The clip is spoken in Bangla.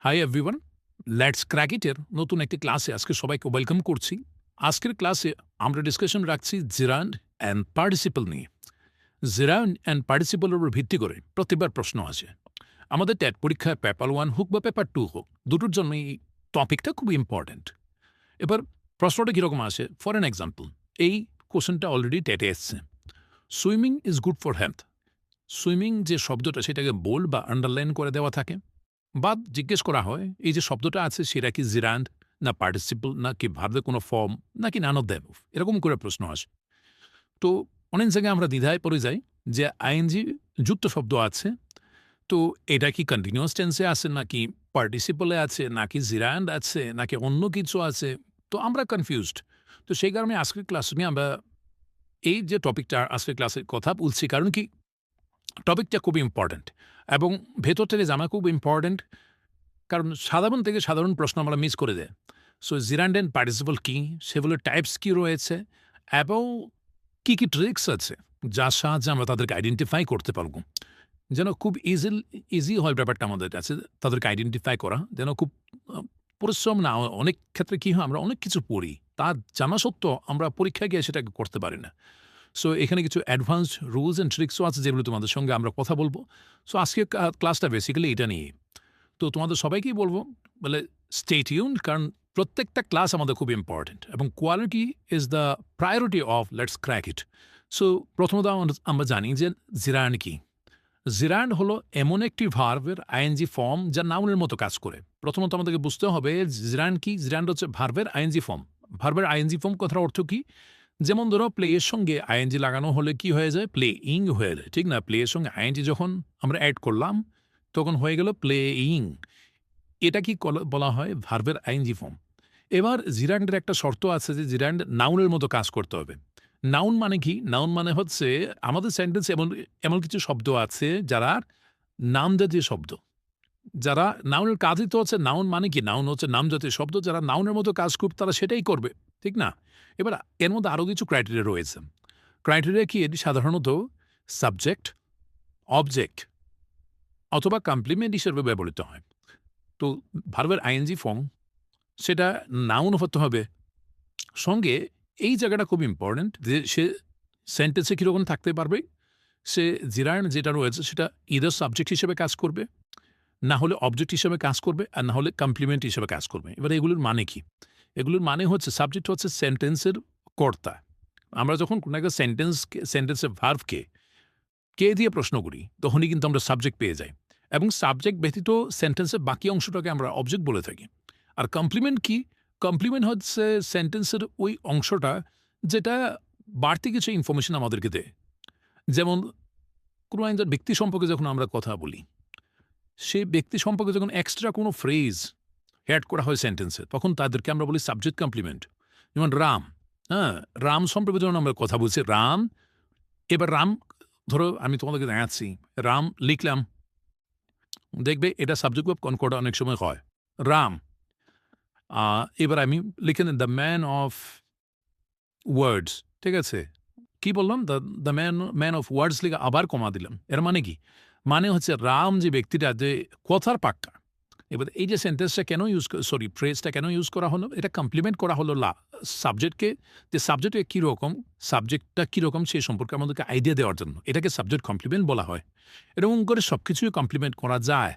হাই এভরিওয়ান, লেটস ক্র্যাক ইটের নতুন একটি ক্লাসে আজকে সবাইকে ওয়েলকাম করছি। আজকের ক্লাসে আমরা ডিসকাশন রাখছি জিরান্ড অ্যান্ড পার্টিসিপল নিয়ে। জিরান্ড অ্যান্ড পার্টিসিপলের উপর ভিত্তি করে প্রতিবার প্রশ্ন আসে। আমাদের ট্যাট পরীক্ষায় পেপার 1 হোক বা পেপার 2 হোক, দুটোর জন্য এই টপিকটা খুব ইম্পর্ট্যান্ট। এবার প্রশ্নটা কীরকম আসে, ফর অ্যান এক্সাম্পল, এই কোশ্চেনটা অলরেডি ট্যাটে এসছে। Swimming is good for health. Swimming যে শব্দটা সেটাকে বোল্ড বা আন্ডারলাইন করে দেওয়া থাকে, বা জিজ্ঞেস করা হয় এই যে শব্দটা আছে সেটা কি জিরান্ড না পার্টিসিপল না কি ভার্বের কোনো ফর্ম নাকি নান অফ দ্যাম, এরকম করে প্রশ্ন আসে। তো অনেক জায়গায় আমরা দ্বিধায় পড়ে যাই যে আইএনজি যুক্ত শব্দ আছে, তো এটা কি কন্টিনিউয়াস টেন্সে আছে নাকি পার্টিসিপলে আছে নাকি জিরান্ড আছে নাকি অন্য কিছু আছে, তো আমরা কনফিউজড। তো সেই কারণে আজকের ক্লাস নিয়ে আমরা এই যে টপিকটা আজকের ক্লাসের কথা বলছি, কারণ কি টপিকটা খুব ইম্পর্ট্যান্ট এবং ভেতর থেকে জানা খুব ইম্পর্ট্যান্ট, কারণ সাধারণ থেকে সাধারণ প্রশ্ন আমরা মিস করে দেয়। সো জিরান্ড অ্যান্ড পার্টিসিপল কী, সেগুলোর টাইপস কী রয়েছে এবং কী কী ট্রিক্স আছে যার সাহায্যে আমরা তাদেরকে আইডেন্টিফাই করতে পারবো, যেন খুব ইজি হয় ব্যাপারটা আমাদের কাছে তাদেরকে আইডেন্টিফাই করা, যেন খুব পরিশ্রম না। অনেক ক্ষেত্রে কী হয়, আমরা অনেক কিছু পড়ি, তার জানা সত্ত্বেও আমরা পরীক্ষায় গিয়ে সেটাকে করতে পারি না। সো এখানে কিছু অ্যাডভান্সড রুলস অ্যান্ড ট্রিক্সও আছে যেগুলো তোমাদের সঙ্গে আমরা কথা বলবো। সো আজকে ক্লাসটা বেসিক্যালি এটা নিয়ে। তো তোমাদের সবাইকেই বলবো বলে স্টে টিউনড, কারণ প্রত্যেকটা ক্লাস আমাদের খুব ইম্পর্ট্যান্ট এবং quality is the priority of let's crack it. So প্রথমত আমরা জানি যে জিরান্ড কি। জিরান্ড হলো এমন একটি ভার্বের আইএনজি ফর্ম যা নাউনের মতো কাজ করে। প্রথমত আমাদেরকে বুঝতে হবে জিরান্ড কি। জিরান্ড হচ্ছে ভার্বের আইএনজি ফর্ম। ভার্বের আইএনজি ফর্ম কথার অর্থ কি? যেমন ধরো প্লে এর সঙ্গে আইএনজি লাগানো হলে কি হয়ে যায়, প্লে ইং হয়ে যায়, ঠিক না? প্লে এর সঙ্গে আইএনজি যখন আমরা অ্যাড করলাম তখন হয়ে গেল প্লেইং। এটা কি বলা হয় ভার্বের আইএনজি ফর্ম। এবার জিরান্ডের একটা শর্ত আছে যে জিরান্ড নাউনের মতো কাজ করতে হবে। নাউন মানে কি? নাউন মানে হচ্ছে আমাদের সেন্টেন্স এমন এমন কিছু শব্দ আছে যারা নামজাতীয় শব্দ, যারা নাউনের কাজই তো হচ্ছে নাউন মানে কি, নাউন হচ্ছে নামজাতীয় শব্দ, যারা নাউনের মতো কাজ করবে তারা সেটাই করবে, ঠিক না? এবার এর মধ্যে আরও কিছু ক্রাইটেরিয়া রয়েছে। ক্রাইটেরিয়া কি? এটি সাধারণত সাবজেক্ট, অবজেক্ট অথবা কমপ্লিমেন্ট হিসেবে ব্যবহৃত হয়। তো ভার্বের আইএনজি ফর্ম সেটা নাউন হতে হবে, সঙ্গে এই জায়গাটা খুব ইম্পর্ট্যান্ট যে সে সেন্টেন্সে কীরকম থাকতে পারবে। সে জিরান্ড যেটা রয়েছে সেটা ইদার সাবজেক্ট হিসেবে কাজ করবে, না হলে অবজেক্ট হিসেবে কাজ করবে, আর না হলে কমপ্লিমেন্ট হিসেবে কাজ করবে। এবার এগুলোর মানে কি? এগুলোর মানে হচ্ছে সাবজেক্ট হচ্ছে সেন্টেন্সের কর্তা। আমরা যখন কোনো একটা সেন্টেন্সের ভার্ভকে কে দিয়ে প্রশ্ন করি তখনই কিন্তু আমরা সাবজেক্ট পেয়ে যাই, এবং সাবজেক্ট ব্যতীত সেন্টেন্সের বাকি অংশটাকে আমরা অবজেক্ট বলে থাকি। আর কমপ্লিমেন্ট কি? কমপ্লিমেন্ট হচ্ছে সেন্টেন্সের ওই অংশটা যেটা বাড়তি কিছু ইনফরমেশন আমাদেরকে দেয়। যেমন কোনো একজন ব্যক্তি সম্পর্কে যখন আমরা কথা বলি, সেই ব্যক্তি সম্পর্কে যখন এক্সট্রা কোনো ফ্রেজ অ্যাড করা হয় সেন্টেন্সে, তখন তাদেরকে আমরা বলি সাবজেক্ট কমপ্লিমেন্ট। যেমন রাম, হ্যাঁ, রাম সম্পর্কে যখন আমরা কথা বলছি রাম, এবার রাম ধরো আমি তোমাদেরকে দেখাচ্ছি, রাম লিখলাম, দেখবে এটা সাবজেক্ট ভার্ব কনকর্ড অনেক সময় হয়, রাম। এবার আমি লিখে নেন দ্য ম্যান অফ ওয়ার্ডস, ঠিক আছে? কি বললাম? দ্য ম্যান অফ ওয়ার্ডস লিখে আবার কমা দিলাম। এর মানে কি? মানে হচ্ছে রাম যে ব্যক্তিটা, যে কথার পাক্কা। এবার এই যে সেন্টেন্সটা কেন ফ্রেজটা কেন ইউজ করা হলো? এটা কমপ্লিমেন্ট করা হলো সাবজেক্টকে, যে সাবজেক্টে কীরকম, সাবজেক্টটা কীরকম সেই সম্পর্কে আমাদেরকে আইডিয়া দেওয়ার জন্য। এটাকে সাবজেক্ট কমপ্লিমেন্ট বলা হয়। এরকম করে সব কিছুই কমপ্লিমেন্ট করা যায়।